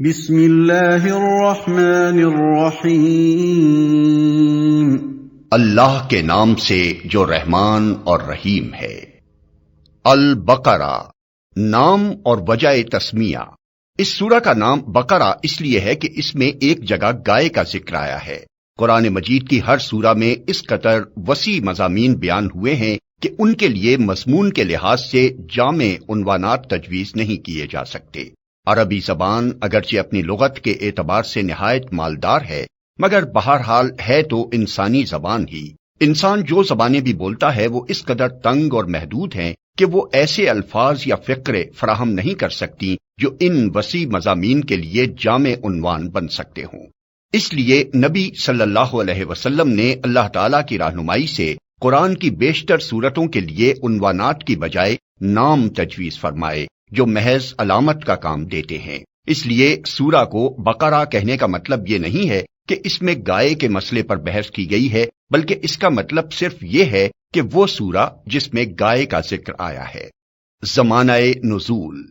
بسم اللہ الرحمن الرحیم۔ اللہ کے نام سے جو رحمان اور رحیم ہے۔ البقرہ نام اور وجہ تسمیہ۔ اس سورہ کا نام بقرہ اس لیے ہے کہ اس میں ایک جگہ گائے کا ذکر آیا ہے۔ قرآن مجید کی ہر سورہ میں اس قدر وسیع مضامین بیان ہوئے ہیں کہ ان کے لیے مضمون کے لحاظ سے جامع عنوانات تجویز نہیں کیے جا سکتے۔ عربی زبان اگرچہ اپنی لغت کے اعتبار سے نہایت مالدار ہے، مگر بہرحال ہے تو انسانی زبان ہی۔ انسان جو زبانیں بھی بولتا ہے وہ اس قدر تنگ اور محدود ہیں کہ وہ ایسے الفاظ یا فقرے فراہم نہیں کر سکتی جو ان وسیع مضامین کے لیے جامع عنوان بن سکتے ہوں۔ اس لیے نبی صلی اللہ علیہ وسلم نے اللہ تعالیٰ کی رہنمائی سے قرآن کی بیشتر صورتوں کے لیے عنوانات کی بجائے نام تجویز فرمائے جو محض علامت کا کام دیتے ہیں۔ اس لیے سورہ کو بقرہ کہنے کا مطلب یہ نہیں ہے کہ اس میں گائے کے مسئلے پر بحث کی گئی ہے، بلکہ اس کا مطلب صرف یہ ہے کہ وہ سورہ جس میں گائے کا ذکر آیا ہے۔ زمانہ نزول۔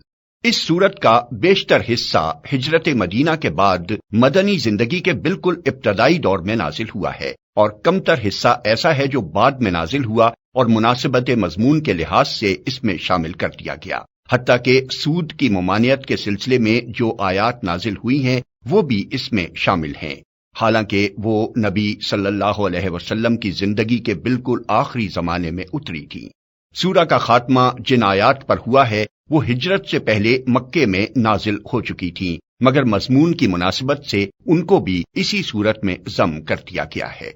اس سورت کا بیشتر حصہ ہجرت مدینہ کے بعد مدنی زندگی کے بالکل ابتدائی دور میں نازل ہوا ہے، اور کمتر حصہ ایسا ہے جو بعد میں نازل ہوا اور مناسبت مضمون کے لحاظ سے اس میں شامل کر دیا گیا۔ حتیٰ کہ سود کی ممانعت کے سلسلے میں جو آیات نازل ہوئی ہیں وہ بھی اس میں شامل ہیں، حالانکہ وہ نبی صلی اللہ علیہ وسلم کی زندگی کے بالکل آخری زمانے میں اتری تھی۔ سورہ کا خاتمہ جن آیات پر ہوا ہے وہ ہجرت سے پہلے مکے میں نازل ہو چکی تھیں، مگر مضمون کی مناسبت سے ان کو بھی اسی صورت میں ضم کر دیا گیا ہے۔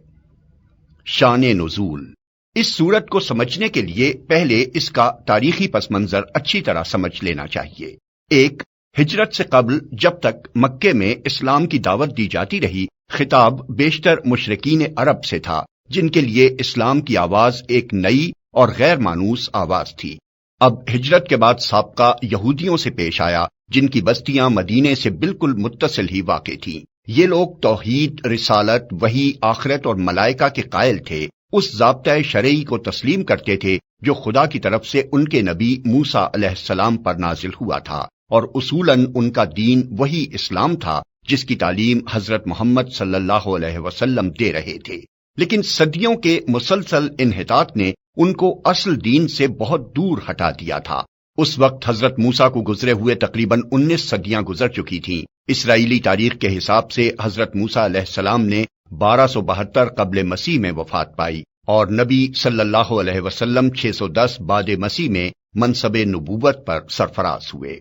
شان نزول۔ اس سورت کو سمجھنے کے لیے پہلے اس کا تاریخی پس منظر اچھی طرح سمجھ لینا چاہیے۔ ایک، ہجرت سے قبل جب تک مکے میں اسلام کی دعوت دی جاتی رہی، خطاب بیشتر مشرکین عرب سے تھا، جن کے لیے اسلام کی آواز ایک نئی اور غیر مانوس آواز تھی۔ اب ہجرت کے بعد سابقہ یہودیوں سے پیش آیا، جن کی بستیاں مدینے سے بالکل متصل ہی واقع تھیں۔ یہ لوگ توحید، رسالت، وحی، آخرت اور ملائکہ کے قائل تھے، اس ضابطۂ شرعی کو تسلیم کرتے تھے جو خدا کی طرف سے ان کے نبی موسیٰ علیہ السلام پر نازل ہوا تھا، اور اصولاً ان کا دین وہی اسلام تھا جس کی تعلیم حضرت محمد صلی اللہ علیہ وسلم دے رہے تھے۔ لیکن صدیوں کے مسلسل انحطاط نے ان کو اصل دین سے بہت دور ہٹا دیا تھا۔ اس وقت حضرت موسیٰ کو گزرے ہوئے تقریباً 19 صدیاں گزر چکی تھیں۔ اسرائیلی تاریخ کے حساب سے حضرت موسیٰ علیہ السلام نے 1272 قبل مسیح میں وفات پائی، اور نبی صلی اللہ علیہ وسلم 610 بعد مسیح میں منصب نبوت پر سرفراز ہوئے۔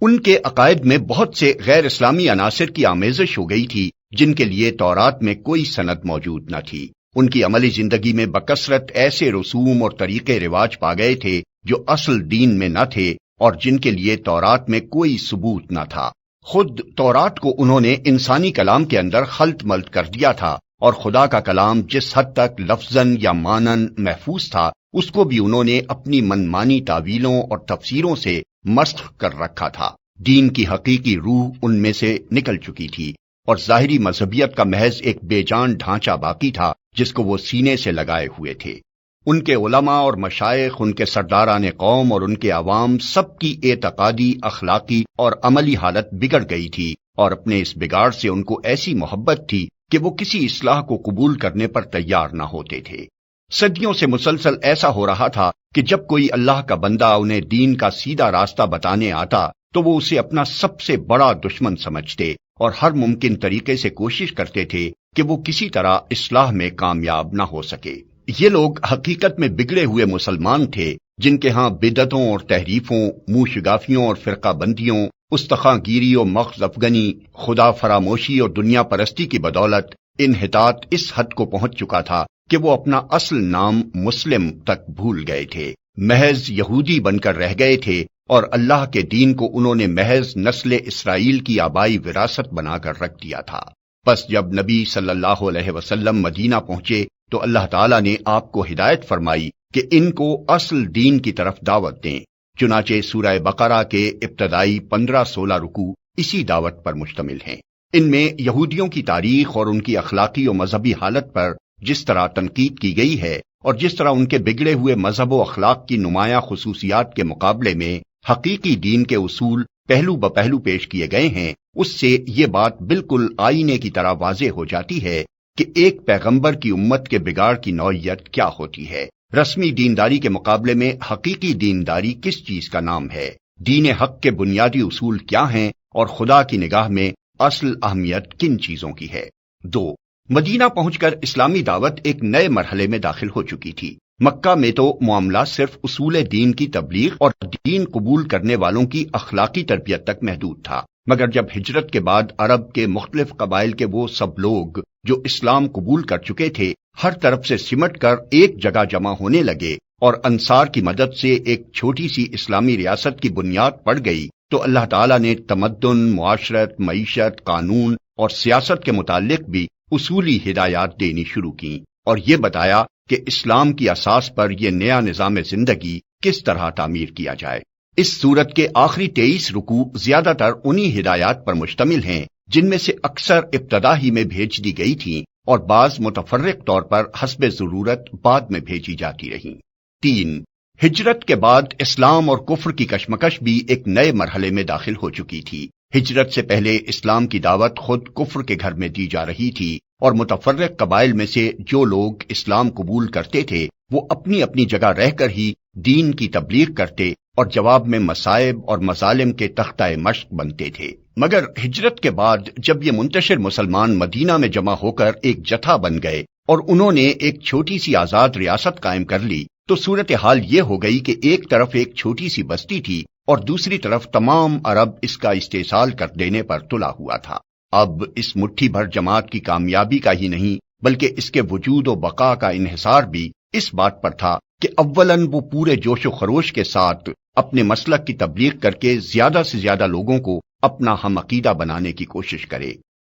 ان کے عقائد میں بہت سے غیر اسلامی عناصر کی آمیزش ہو گئی تھی جن کے لیے تورات میں کوئی سند موجود نہ تھی۔ ان کی عملی زندگی میں بکثرت ایسے رسوم اور طریقے رواج پا گئے تھے جو اصل دین میں نہ تھے اور جن کے لیے تورات میں کوئی ثبوت نہ تھا۔ خود تورات کو انہوں نے انسانی کلام کے اندر خلط ملط کر دیا تھا، اور خدا کا کلام جس حد تک لفظاً یا معناً محفوظ تھا اس کو بھی انہوں نے اپنی منمانی تعویلوں اور تفسیروں سے مسخ کر رکھا تھا۔ دین کی حقیقی روح ان میں سے نکل چکی تھی، اور ظاہری مذہبیت کا محض ایک بے جان ڈھانچہ باقی تھا جس کو وہ سینے سے لگائے ہوئے تھے۔ ان کے علماء اور مشائخ، ان کے سرداران قوم اور ان کے عوام سب کی اعتقادی، اخلاقی اور عملی حالت بگڑ گئی تھی، اور اپنے اس بگاڑ سے ان کو ایسی محبت تھی کہ وہ کسی اصلاح کو قبول کرنے پر تیار نہ ہوتے تھے۔ صدیوں سے مسلسل ایسا ہو رہا تھا کہ جب کوئی اللہ کا بندہ انہیں دین کا سیدھا راستہ بتانے آتا تو وہ اسے اپنا سب سے بڑا دشمن سمجھتے اور ہر ممکن طریقے سے کوشش کرتے تھے کہ وہ کسی طرح اصلاح میں کامیاب نہ ہو سکے۔ یہ لوگ حقیقت میں بگڑے ہوئے مسلمان تھے جن کے ہاں بدعتوں اور تحریفوں، منہ شگافیوں اور فرقہ بندیوں، استخاں گیری اور مغز افغنی، خدا فراموشی اور دنیا پرستی کی بدولت انحطاط اس حد کو پہنچ چکا تھا کہ وہ اپنا اصل نام مسلم تک بھول گئے تھے، محض یہودی بن کر رہ گئے تھے، اور اللہ کے دین کو انہوں نے محض نسل اسرائیل کی آبائی وراثت بنا کر رکھ دیا تھا۔ پس جب نبی صلی اللہ علیہ وسلم مدینہ پہنچے تو اللہ تعالیٰ نے آپ کو ہدایت فرمائی کہ ان کو اصل دین کی طرف دعوت دیں۔ چنانچہ سورہ بقرہ کے ابتدائی 15-16 رکوع اسی دعوت پر مشتمل ہیں۔ ان میں یہودیوں کی تاریخ اور ان کی اخلاقی و مذہبی حالت پر جس طرح تنقید کی گئی ہے، اور جس طرح ان کے بگڑے ہوئے مذہب و اخلاق کی نمایاں خصوصیات کے مقابلے میں حقیقی دین کے اصول پہلو بپہلو پیش کیے گئے ہیں، اس سے یہ بات بالکل آئینے کی طرح واضح ہو جاتی ہے کہ ایک پیغمبر کی امت کے بگاڑ کی نوعیت کیا ہوتی ہے۔ رسمی دینداری کے مقابلے میں حقیقی دینداری کس چیز کا نام ہے، دین حق کے بنیادی اصول کیا ہیں، اور خدا کی نگاہ میں اصل اہمیت کن چیزوں کی ہے۔ 2، مدینہ پہنچ کر اسلامی دعوت ایک نئے مرحلے میں داخل ہو چکی تھی۔ مکہ میں تو معاملہ صرف اصول دین کی تبلیغ اور دین قبول کرنے والوں کی اخلاقی تربیت تک محدود تھا، مگر جب ہجرت کے بعد عرب کے مختلف قبائل کے وہ سب لوگ جو اسلام قبول کر چکے تھے ہر طرف سے سمٹ کر ایک جگہ جمع ہونے لگے اور انصار کی مدد سے ایک چھوٹی سی اسلامی ریاست کی بنیاد پڑ گئی، تو اللہ تعالیٰ نے تمدن، معاشرت، معیشت، قانون اور سیاست کے متعلق بھی اصولی ہدایات دینی شروع کی اور یہ بتایا کہ اسلام کی اساس پر یہ نیا نظام زندگی کس طرح تعمیر کیا جائے۔ اس سورت کے آخری 23 رکوع زیادہ تر انہی ہدایات پر مشتمل ہیں جن میں سے اکثر ابتدا ہی میں بھیج دی گئی تھیں اور بعض متفرق طور پر حسب ضرورت بعد میں بھیجی جاتی رہیں۔ 3، ہجرت کے بعد اسلام اور کفر کی کشمکش بھی ایک نئے مرحلے میں داخل ہو چکی تھی۔ ہجرت سے پہلے اسلام کی دعوت خود کفر کے گھر میں دی جا رہی تھی اور متفرق قبائل میں سے جو لوگ اسلام قبول کرتے تھے وہ اپنی اپنی جگہ رہ کر ہی دین کی تبلیغ کرتے اور جواب میں مصائب اور مظالم کے تختہ مشق بنتے تھے۔ مگر ہجرت کے بعد جب یہ منتشر مسلمان مدینہ میں جمع ہو کر ایک جتھا بن گئے اور انہوں نے ایک چھوٹی سی آزاد ریاست قائم کر لی تو صورتحال یہ ہو گئی کہ ایک طرف ایک چھوٹی سی بستی تھی اور دوسری طرف تمام عرب اس کا استحصال کر دینے پر تلا ہوا تھا۔ اب اس مٹھی بھر جماعت کی کامیابی کا ہی نہیں بلکہ اس کے وجود و بقا کا انحصار بھی اس بات پر تھا کہ اولاً وہ پورے جوش و خروش کے ساتھ اپنے مسلک کی تبلیغ کر کے زیادہ سے زیادہ لوگوں کو اپنا ہم عقیدہ بنانے کی کوشش کرے،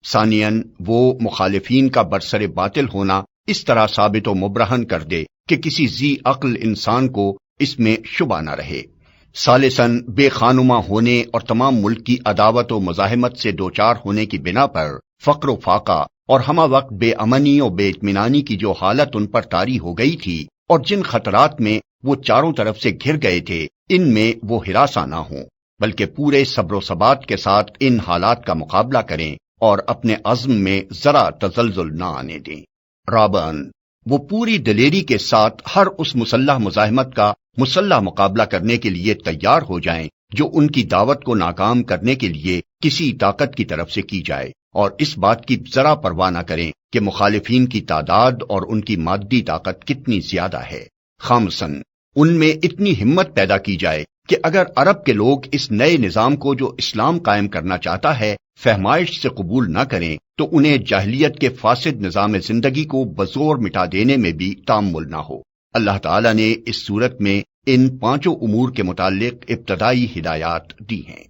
ثانیاً وہ مخالفین کا برسر باطل ہونا اس طرح ثابت و مبرہن کر دے کہ کسی ذی عقل انسان کو اس میں شبہ نہ رہے، ثالثاً بے خانما ہونے اور تمام ملک کی عداوت و مزاحمت سے دوچار ہونے کی بنا پر فقر و فاقہ اور ہمہ وقت بے امنی اور بے اطمینانی کی جو حالت ان پر طاری ہو گئی تھی اور جن خطرات میں وہ چاروں طرف سے گھر گئے تھے ان میں وہ ہراساں نہ ہوں بلکہ پورے صبر و ثبات کے ساتھ ان حالات کا مقابلہ کریں اور اپنے عزم میں ذرا تزلزل نہ آنے دیں۔ رابعاً وہ پوری دلیری کے ساتھ ہر اس مسلح مزاحمت کا مسلح مقابلہ کرنے کے لیے تیار ہو جائیں جو ان کی دعوت کو ناکام کرنے کے لیے کسی طاقت کی طرف سے کی جائے، اور اس بات کی ذرا پرواہ نہ کریں کہ مخالفین کی تعداد اور ان کی مادی طاقت کتنی زیادہ ہے۔ خامساً ان میں اتنی ہمت پیدا کی جائے کہ اگر عرب کے لوگ اس نئے نظام کو جو اسلام قائم کرنا چاہتا ہے فہمائش سے قبول نہ کریں تو انہیں جاہلیت کے فاسد نظام زندگی کو بزور مٹا دینے میں بھی تامل نہ ہو۔ اللہ تعالیٰ نے اس صورت میں ان 5 امور کے متعلق ابتدائی ہدایات دی ہیں۔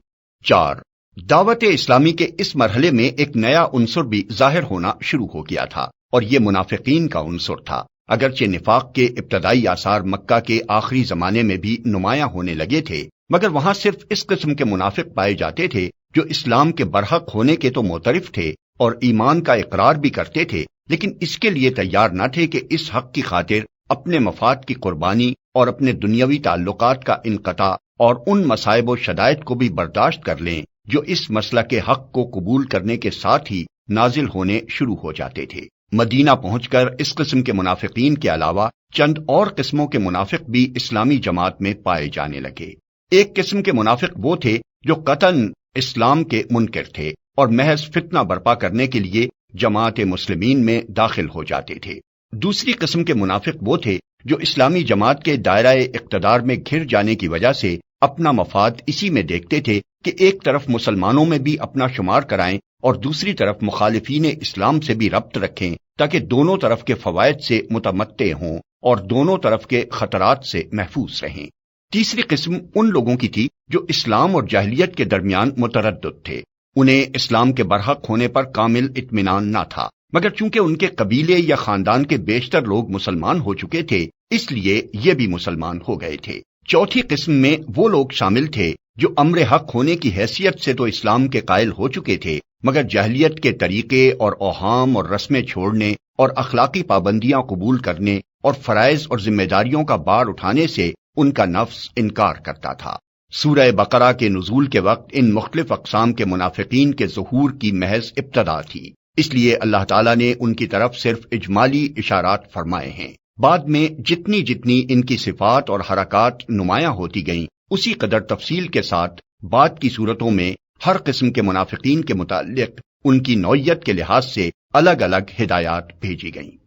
4، دعوت اسلامی کے اس مرحلے میں ایک نیا عنصر بھی ظاہر ہونا شروع ہو گیا تھا اور یہ منافقین کا عنصر تھا۔ اگرچہ نفاق کے ابتدائی آثار مکہ کے آخری زمانے میں بھی نمایاں ہونے لگے تھے مگر وہاں صرف اس قسم کے منافق پائے جاتے تھے جو اسلام کے برحق ہونے کے تو معترف تھے اور ایمان کا اقرار بھی کرتے تھے لیکن اس کے لیے تیار نہ تھے کہ اس حق کی خاطر اپنے مفاد کی قربانی اور اپنے دنیاوی تعلقات کا انقطاع اور ان مصائب و شدائد کو بھی برداشت کر لیں جو اس مسلک کے حق کو قبول کرنے کے ساتھ ہی نازل ہونے شروع ہو جاتے تھے۔ مدینہ پہنچ کر اس قسم کے منافقین کے علاوہ چند اور قسموں کے منافق بھی اسلامی جماعت میں پائے جانے لگے۔ ایک قسم کے منافق وہ تھے جو قطعاً اسلام کے منکر تھے اور محض فتنہ برپا کرنے کے لیے جماعت مسلمین میں داخل ہو جاتے تھے۔ دوسری قسم کے منافق وہ تھے جو اسلامی جماعت کے دائرہ اقتدار میں گھر جانے کی وجہ سے اپنا مفاد اسی میں دیکھتے تھے کہ ایک طرف مسلمانوں میں بھی اپنا شمار کرائیں اور دوسری طرف مخالفین اسلام سے بھی ربط رکھیں تاکہ دونوں طرف کے فوائد سے متمتع ہوں اور دونوں طرف کے خطرات سے محفوظ رہیں۔ تیسری قسم ان لوگوں کی تھی جو اسلام اور جاہلیت کے درمیان متردد تھے۔ انہیں اسلام کے برحق ہونے پر کامل اطمینان نہ تھا مگر چونکہ ان کے قبیلے یا خاندان کے بیشتر لوگ مسلمان ہو چکے تھے اس لیے یہ بھی مسلمان ہو گئے تھے۔ چوتھی قسم میں وہ لوگ شامل تھے جو امر حق ہونے کی حیثیت سے تو اسلام کے قائل ہو چکے تھے مگر جاہلیت کے طریقے اور اوہام اور رسمیں چھوڑنے اور اخلاقی پابندیاں قبول کرنے اور فرائض اور ذمہ داریوں کا بار اٹھانے سے ان کا نفس انکار کرتا تھا۔ سورہ بقرہ کے نزول کے وقت ان مختلف اقسام کے منافقین کے ظہور کی محض ابتدا تھی، اس لیے اللہ تعالیٰ نے ان کی طرف صرف اجمالی اشارات فرمائے ہیں۔ بعد میں جتنی جتنی ان کی صفات اور حرکات نمایاں ہوتی گئیں، اسی قدر تفصیل کے ساتھ بعد کی صورتوں میں ہر قسم کے منافقین کے متعلق ان کی نوعیت کے لحاظ سے الگ الگ ہدایات بھیجی گئیں۔